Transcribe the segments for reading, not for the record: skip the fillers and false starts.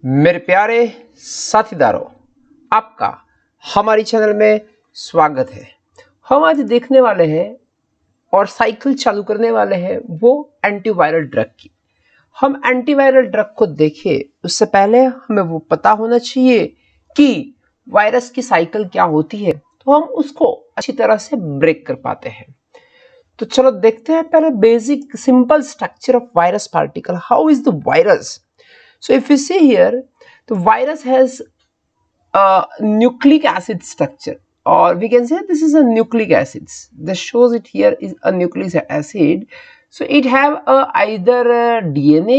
मेरे प्यारे साथीदारों, आपका हमारी चैनल में स्वागत है। हम आज देखने वाले हैं और साइकिल चालू करने वाले हैं वो एंटीवायरल ड्रग की। हम एंटीवायरल ड्रग को देखें उससे पहले हमें वो पता होना चाहिए कि वायरस की साइकिल क्या होती है, तो हम उसको अच्छी तरह से ब्रेक कर पाते हैं। तो चलो देखते हैं पहले basic simple structure of virus particle. How is the virus? So if you see here, the virus has a nucleic acid structure, or we can say this is a nucleic acids. This shows it here is a nucleic acid. So it have either DNA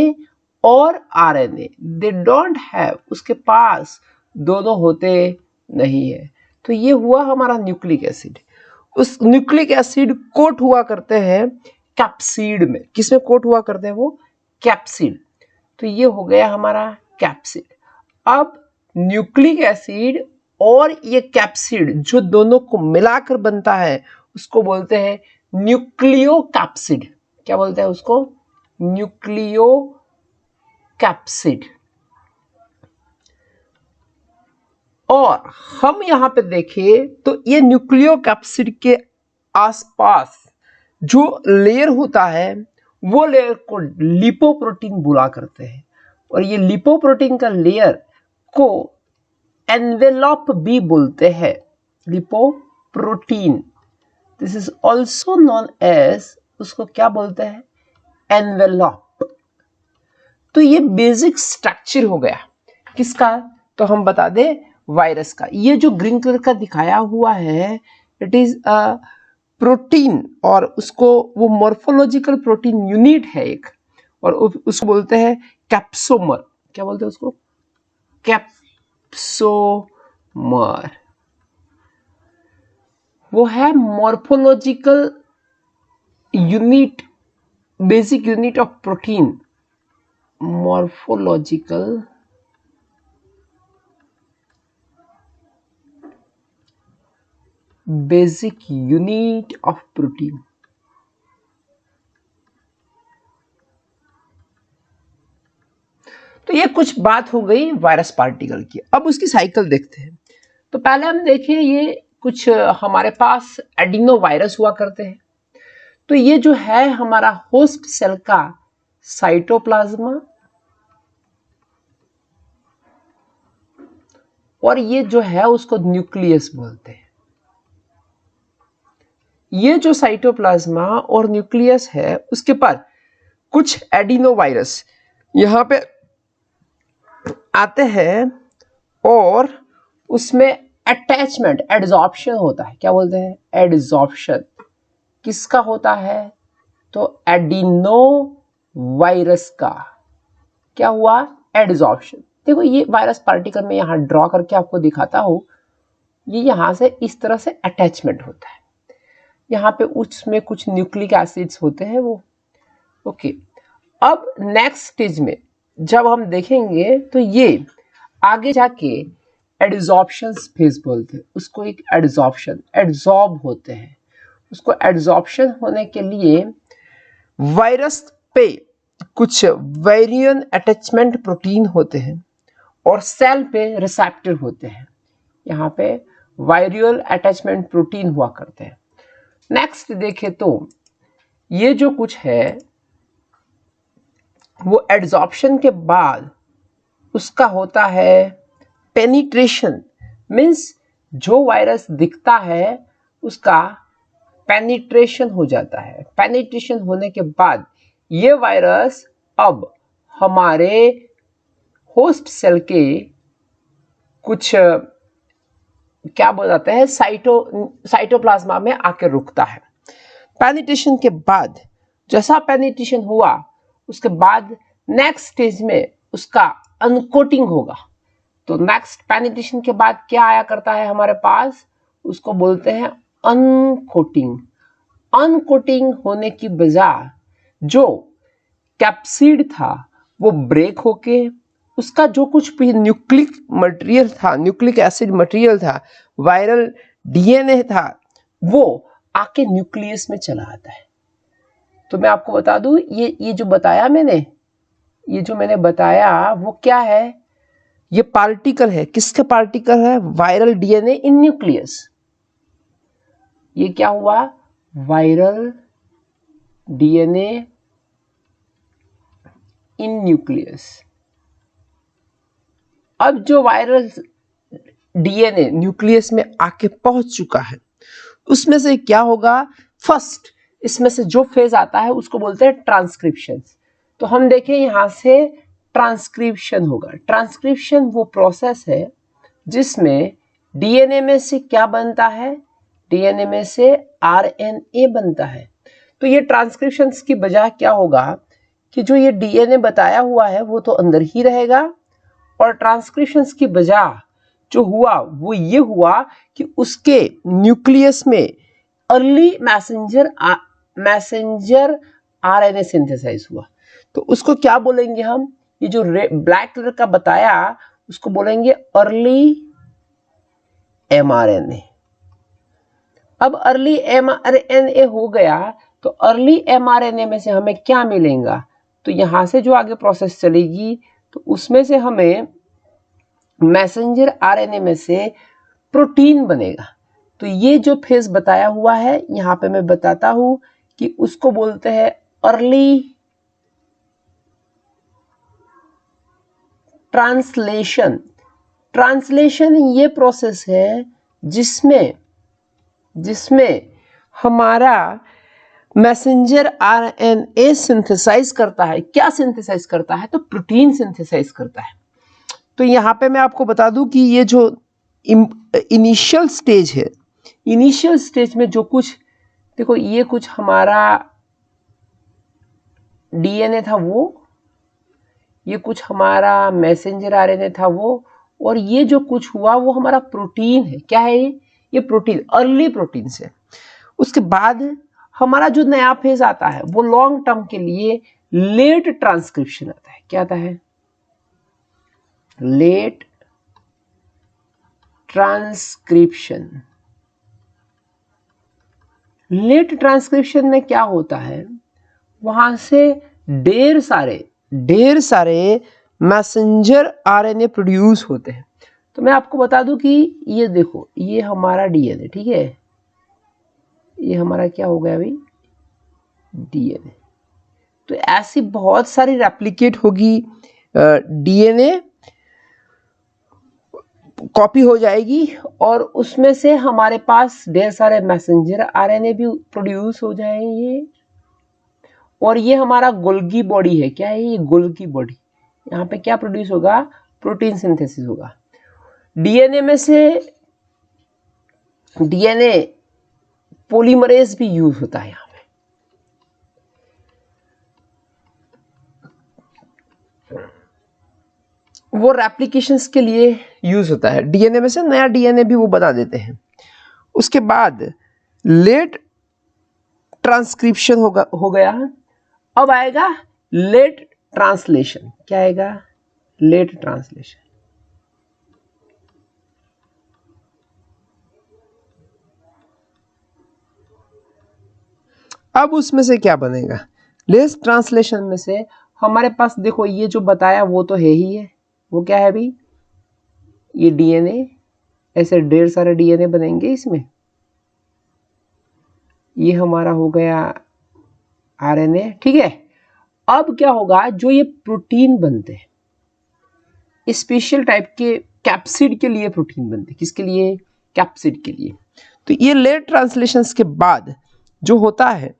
or RNA. They don't have, उसके पास दोनों होते नहीं है। तो ये हुआ हमारा nucleic acid. उस न्यूक्लिक एसिड कोट हुआ करते हैं कैप्सिड में। किसमें कोट हुआ करते हैं वो? कैप्सिड। तो ये हो गया हमारा कैप्सिड। अब न्यूक्लिक एसिड और ये कैप्सिड जो दोनों को मिलाकर बनता है उसको बोलते हैं न्यूक्लियो कैप्सिड। क्या बोलते हैं उसको? Nucleo capsid. और हम यहां पे देखें तो ये न्यूक्लियो कैप्सिड के आसपास जो लेयर होता है वो लेयर को लिपोप्रोटीन बुला करते हैं, और ये लिपोप्रोटीन का लेयर को एनवेलप भी बोलते हैं। Lipoprotein, this is also known as, उसको क्या बोलते हैं? एनवेलप। तो ये बेसिक स्ट्रक्चर हो गया किसका? तो हम बता दें वायरस का। ये जो ग्रीन कलर का दिखाया हुआ है इट इज अ प्रोटीन, और उसको वो मॉर्फोलॉजिकल प्रोटीन यूनिट है एक, और उसको बोलते हैं कैप्सोमर। क्या बोलते हैं उसको? कैप्सोमर। वो है morphological unit, basic unit of protein. Morphological basic unit of protein. तो ये कुछ बात हो गई वायरस पार्टिकल की। अब उसकी साइकिल देखते हैं। तो पहले हम देखें, ये कुछ हमारे पास एडिनो वायरस हुआ करते हैं। तो ये जो है हमारा होस्ट सेल का साइटोप्लाज्मा, और ये जो है उसको न्यूक्लियस बोलते हैं। ये जो साइटोप्लाज्मा और न्यूक्लियस है उसके पर कुछ एडिनो वायरस यहां पे आते हैं, और उसमें अटैचमेंट, एडजॉर्प्शन होता है। क्या बोलते हैं? एडजॉर्प्शन। किसका होता है? तो एडिनो वायरस का। क्या हुआ? एडजॉर्प्शन। देखो ये वायरस पार्टिकल में यहां ड्रॉ करके आपको दिखाता हूं, ये यहां से इस तरह से अटैचमेंट होता है। यहाँ पे उसमें कुछ न्यूक्लिक एसिड्स होते हैं वो। ओके, अब नेक्स्ट स्टेज में जब हम देखेंगे तो ये आगे जाके एडजॉर्प्शन फेज बोलते हैं उसको। एक एडजॉर्प्शन, एडजॉर्ब होते हैं। उसको एडजॉर्प्शन होने के लिए वायरस पे कुछ वेरियन अटैचमेंट प्रोटीन होते हैं और सेल पे रिसेप्टर होते हैं। यहाँ पे वायरल अटैचमेंट प्रोटीन हुआ करते हैं। नेक्स्ट देखें तो ये जो कुछ है वो एडजॉर्प्शन के बाद उसका होता है पेनिट्रेशन। मीन्स जो वायरस दिखता है उसका पेनिट्रेशन हो जाता है। पेनिट्रेशन होने के बाद ये वायरस अब हमारे होस्ट सेल के कुछ क्या बोलते हैं साइटोप्लाज्मा में आके रुकता है। पेनिट्रेशन के बाद जैसा पेनिट्रेशन हुआ उसके बाद नेक्स्ट स्टेज में उसका अनकोटिंग होगा। तो नेक्स्ट पेनिट्रेशन के बाद क्या आया करता है हमारे पास? उसको बोलते हैं अनकोटिंग। अनकोटिंग होने की बजाय जो कैप्सिड था वो ब्रेक होके उसका जो कुछ भी न्यूक्लिक मटेरियल था, न्यूक्लिक एसिड मटेरियल था, वायरल डीएनए था, वो आके न्यूक्लियस में चला आता है। तो मैं आपको बता दूं, ये जो बताया मैंने, ये जो मैंने बताया वो क्या है? ये पार्टिकल है, किसका पार्टिकल है? Viral DNA in nucleus. ये क्या हुआ? Viral DNA in nucleus. अब जो वायरल डीएनए न्यूक्लियस में आके पहुंच चुका है, उसमें से क्या होगा? फर्स्ट इसमें से जो फेज आता है उसको बोलते हैं ट्रांसक्रिप्शन। तो हम देखें यहां से ट्रांसक्रिप्शन होगा। ट्रांसक्रिप्शन वो प्रोसेस है जिसमें डीएनए में से क्या बनता है? डीएनए में से आरएनए बनता है। तो ये ट्रांसक्रिप्शन की वजह क्या होगा कि जो ये डीएनए बताया हुआ है वो तो अंदर ही रहेगा, और ट्रांसक्रिप्शन की वजह जो हुआ वो ये हुआ कि उसके न्यूक्लियस में अर्ली मैसेंजर आरएनए सिंथेसाइज हुआ। तो उसको क्या बोलेंगे हम? ये जो ब्लैक कलर का बताया उसको बोलेंगे अर्ली एमआरएनए। अब अर्ली एमआरएनए हो गया तो अर्ली एमआरएनए में से हमें क्या मिलेगा? तो यहां से जो आगे प्रोसेस चलेगी तो उसमें से हमें मैसेंजर आरएनए में से प्रोटीन बनेगा। तो ये जो फेज बताया हुआ है यहां पे मैं बताता हूं कि उसको बोलते हैं अर्ली ट्रांसलेशन। ट्रांसलेशन ये प्रोसेस है जिसमें हमारा मैसेंजर आरएनए सिंथेसाइज करता है। क्या सिंथेसाइज करता है? तो प्रोटीन सिंथेसाइज करता है। तो यहां पे मैं आपको बता दूं कि ये जो इनिशियल स्टेज है, इनिशियल स्टेज में जो कुछ देखो, ये कुछ हमारा डीएनए था वो, ये कुछ हमारा मैसेंजर आरएनए था वो, और ये जो कुछ हुआ वो हमारा प्रोटीन है। क्या है ये प्रोटीन, अर्ली प्रोटीन से। उसके बाद हमारा जो नया फेज आता है वो लॉन्ग टर्म के लिए लेट ट्रांसक्रिप्शन आता है। क्या आता है? Late transcription. लेट ट्रांसक्रिप्शन में क्या होता है? वहां से ढेर सारे मैसेंजर आरएनए प्रोड्यूस होते हैं। तो मैं आपको बता दूं कि ये देखो, ये हमारा डीएनए, ठीक है, ये हमारा क्या हो गया अभी? डीएनए। तो ऐसी बहुत सारी रेप्लिकेट होगी, डीएनए कॉपी हो जाएगी, और उसमें से हमारे पास ढेर सारे मैसेंजर आरएनए भी प्रोड्यूस हो जाएंगे। और ये हमारा गोल्गी बॉडी है। क्या है ये? Golgi body. यहाँ पे क्या प्रोड्यूस होगा? प्रोटीन सिंथेसिस होगा। डीएनए में से डीएनए पॉलीमरेज भी यूज होता है यहाँ पे। वो रेप्लिकेशंस के लिए यूज होता है। डीएनए में से नया डीएनए भी वो बना देते हैं। उसके बाद लेट ट्रांसक्रिप्शन हो गया। अब आएगा लेट ट्रांसलेशन। क्या आएगा? Late translation. अब उसमें से क्या बनेगा? लेट ट्रांसलेशन में से हमारे पास देखो, ये जो बताया वो तो है ही है। वो क्या है भाई? ये डीएनए, ऐसे ढेर सारे डीएनए बनेंगे इसमें। ये हमारा हो गया आरएनए, ठीक है। अब क्या होगा? जो ये प्रोटीन बनते हैं, स्पेशल टाइप के कैप्सिड के लिए प्रोटीन बनते हैं। किसके लिए? कैप्सिड के लिए। तो ये लेट ट्रांसलेशंस के बाद जो होता है,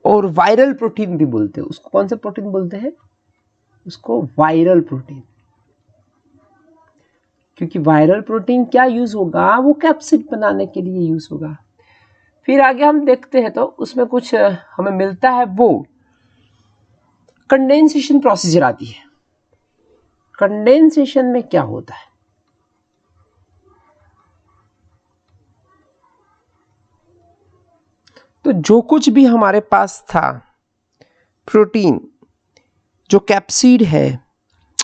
और वायरल प्रोटीन भी बोलते हैं उसको। कौन सा प्रोटीन बोलते हैं? उसको वायरल प्रोटीन। क्योंकि वायरल प्रोटीन क्या यूज होगा? वो कैप्सिड बनाने के लिए यूज होगा। फिर आगे हम देखते हैं तो उसमें कुछ हमें मिलता है, वो कंडेंसेशन प्रोसीजर आती है। कंडेंसेशन में क्या होता है? तो जो कुछ भी हमारे पास था प्रोटीन, जो कैप्सिड है,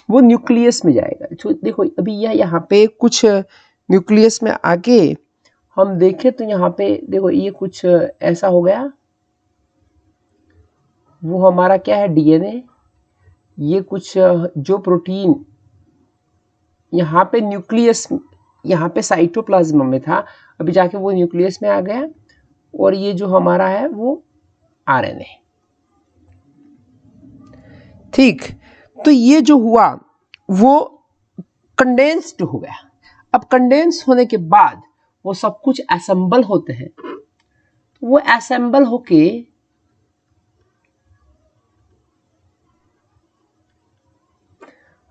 वो न्यूक्लियस में जाएगा। जो देखो अभी यह यहाँ पे कुछ न्यूक्लियस में आके हम देखें तो यहाँ पे देखो ये कुछ ऐसा हो गया। वो हमारा क्या है? डीएनए। ये कुछ जो प्रोटीन यहाँ पे न्यूक्लियस, यहाँ पे साइटोप्लाज्म में था, अभी जाके वो न्यूक्लियस में आ गया, और ये जो हमारा है वो आरएनए। ठीक, तो ये जो हुआ वो कंडेंस्ड हो गया। अब कंडेंस होने के बाद वो सब कुछ असेंबल होते हैं, तो वो असेंबल होके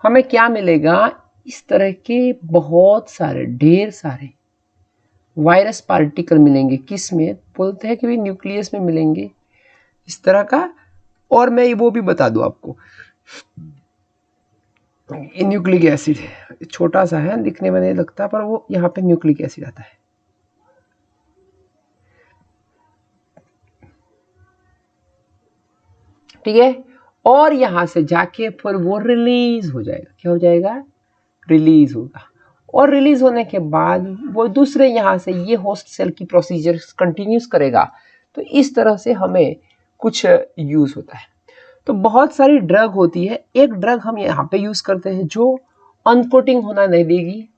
हमें क्या मिलेगा, इस तरह के बहुत सारे, ढेर सारे वायरस पार्टिकल मिलेंगे। किस में बोलते हैं कि भी न्यूक्लियस में मिलेंगे इस तरह का। और मैं वो भी बता दूं आपको, न्यूक्लिक एसिड है, छोटा सा है, दिखने में नहीं लगता, पर वो यहाँ पे न्यूक्लिक एसिड आता है। ठीक है, और यहां से जाके फिर वो रिलीज हो जाएगा। क्या हो जाएगा? रिलीज होगा, और रिलीज होने के बाद वो दूसरे यहाँ से ये होस्ट सेल की प्रोसीजर कंटिन्यूस करेगा। तो इस तरह से हमें कुछ यूज होता है। तो बहुत सारी ड्रग होती है। एक ड्रग हम यहाँ पे यूज करते हैं जो अनकोटिंग होना नहीं देगी,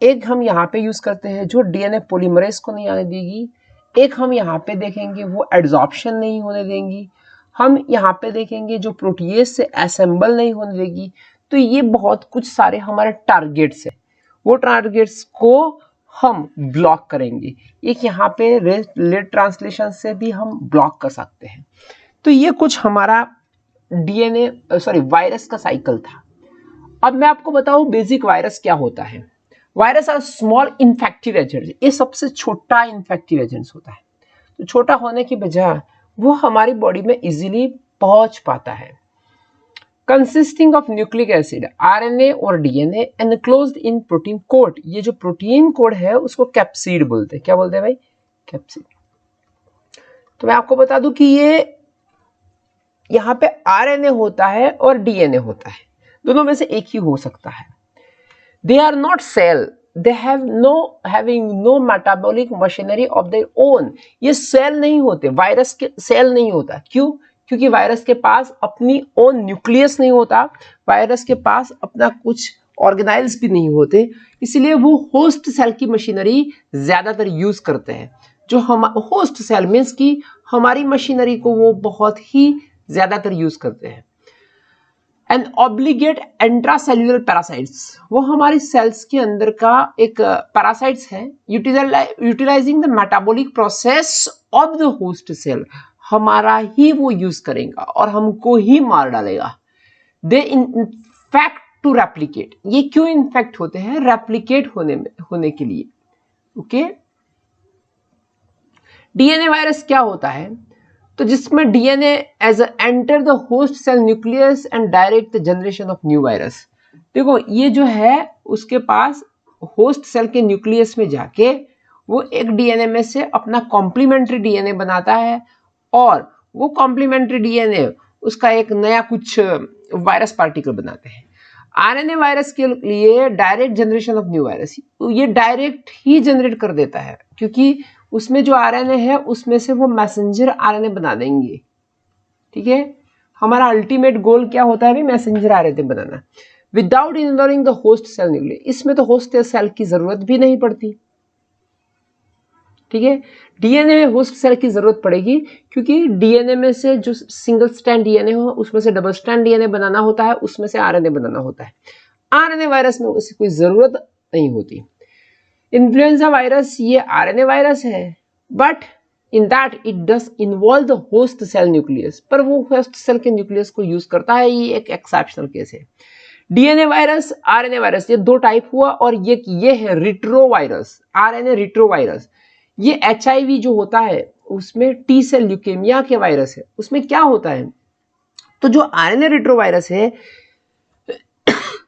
एक हम यहाँ पे यूज करते हैं जो डीएनए पॉलीमरेज को नहीं आने देगी, एक हम यहाँ पे देखेंगे वो एड्सॉर्प्शन नहीं होने देंगी, हम यहाँ पे देखेंगे जो प्रोटीएज से असेंबल नहीं होने देगी। तो ये बहुत कुछ सारे हमारे टारगेट्स है, वो टारगेट्स को हम ब्लॉक करेंगे। एक यहाँ पे लेट ट्रांसलेशन से भी हम ब्लॉक कर सकते हैं। तो ये कुछ हमारा डीएनए सॉरी वायरस का साइकिल था। अब मैं आपको बताऊं बेसिक वायरस क्या होता है। Virus are small infective agents, ये सबसे छोटा इन्फेक्टिव एजेंट्स होता है। तो छोटा होने की वजह वो हमारी बॉडी में इजीली पहुंच पाता है। Consisting of nucleic acid, RNA और DNA enclosed in protein coat. ये जो प्रोटीन कोड है उसको कैप्सिड बोलते हैं। क्या बोलते हैं भाई? कैप्सिड। तो मैं आपको बता दूं कि ये यहाँ पे आरएनए होता है और डीएनए होता है, दोनों में से एक ही हो सकता है। They are not cell, they have having no metabolic machinery of their own. ये सेल नहीं होते, वायरस के सेल नहीं होता। क्यों? क्योंकि वायरस के पास अपनी ओन न्यूक्लियस नहीं होता, वायरस के पास अपना कुछ ऑर्गेनाइल्स भी नहीं होते, इसलिए वो होस्ट सेल की मशीनरी ज्यादातर यूज करते हैं। जो हम होस्ट सेल मीन्स की हमारी मशीनरी को वो बहुत ही ज्यादातर यूज करते हैं। एंड ऑब्लिगेट इंट्रासेल्युलर पैरासाइट्स, वो हमारी सेल्स के अंदर का एक पैरासाइट्स है, utilizing the metabolic process of the host cell. हमारा ही वो यूज करेगा और हमको ही मार डालेगा। दे इनफैक्ट टू रेप्लिकेट, ये क्यों इन्फेक्ट होते हैं? रेप्लिकेट होने के लिए। ओके, डीएनए वायरस क्या होता है? तो जिसमें DNA as enter the host cell nucleus and direct the generation of new virus. देखो ये जो है उसके पास होस्ट सेल के न्यूक्लियस में जाके वो एक डीएनए में से अपना कॉम्प्लीमेंट्री डीएनए बनाता है, और वो कॉम्प्लीमेंट्री डीएनए उसका एक नया कुछ वायरस पार्टिकल बनाते हैं। आरएनए वायरस के लिए direct generation of new virus, ये डायरेक्ट ही जनरेट कर देता है, क्योंकि उसमें जो आरएनए है उसमें से वो मैसेंजर आरएनए बना देंगे। ठीक है, हमारा अल्टीमेट गोल क्या होता है भी? मैसेंजर आरएनए बनाना, without involving the host cell nucleus. इसमें तो होस्ट सेल की जरूरत भी नहीं पड़ती। ठीक है, डीएनए में होस्ट सेल की जरूरत पड़ेगी, क्योंकि डीएनए में से जो सिंगल स्ट्रैंड डीएनए हो उसमें से डबल स्ट्रैंड डीएनए बनाना होता है, उसमें से आरएनए बनाना होता है। आरएनए वायरस में उसकी कोई जरूरत नहीं होती। इन्फ्लुएंजा वायरस ये आरएनए वायरस है, but in that it does involve the host cell nucleus, पर वो होस्ट सेल के न्यूक्लियस को यूज करता है, ये एक एक्सेप्शनल केस है। डीएनए वायरस, आरएनए वायरस, ये दो टाइप हुआ, और ये है रिट्रोवायरस, आरएनए रिट्रोवायरस। ये एचआईवी जो होता है उसमें टी सेल ल्यूकेमिया के वायरस है, उसमें क्या होता है? तो जो आरएनए रिट्रोवायरस है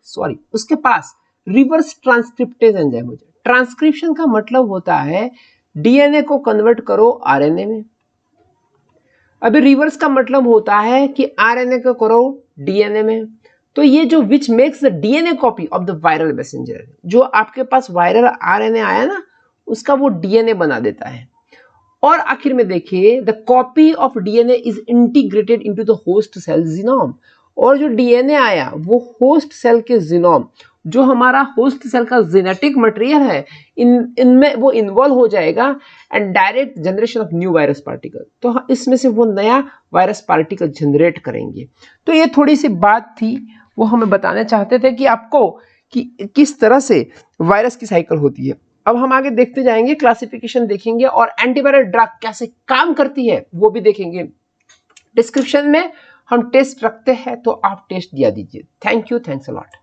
सॉरी, उसके पास रिवर्स ट्रांसक्रिप्टेज एंजाइम हो जाए। ट्रांसक्रिप्शन का मतलब होता है डीएनए को कन्वर्ट करो आरएनए में। अभी रिवर्स का मतलब होता है कि आरएनए को करो डीएनए में। तो ये जो which makes the DNA copy of the viral messenger, जो आपके पास वायरल आरएनए आया ना उसका वो डीएनए बना देता है। और आखिर में देखिए the copy of DNA is integrated into the host cell genome, और जो डीएनए आया वो होस्ट सेल के जीनोम, जो हमारा होस्ट सेल का जेनेटिक मटेरियल है, इनमें वो इन्वॉल्व हो जाएगा and direct generation of new virus particle. तो इसमें से वो नया वायरस पार्टिकल जनरेट करेंगे। तो ये थोड़ी सी बात थी, वो हमें बताना चाहते थे कि आपको कि किस तरह से वायरस की साइकिल होती है। अब हम आगे देखते जाएंगे, क्लासिफिकेशन देखेंगे और एंटीवायरल ड्रग कैसे काम करती है वो भी देखेंगे। डिस्क्रिप्शन में हम टेस्ट रखते हैं, तो आप टेस्ट दिया दीजिए। Thank you, thanks a lot.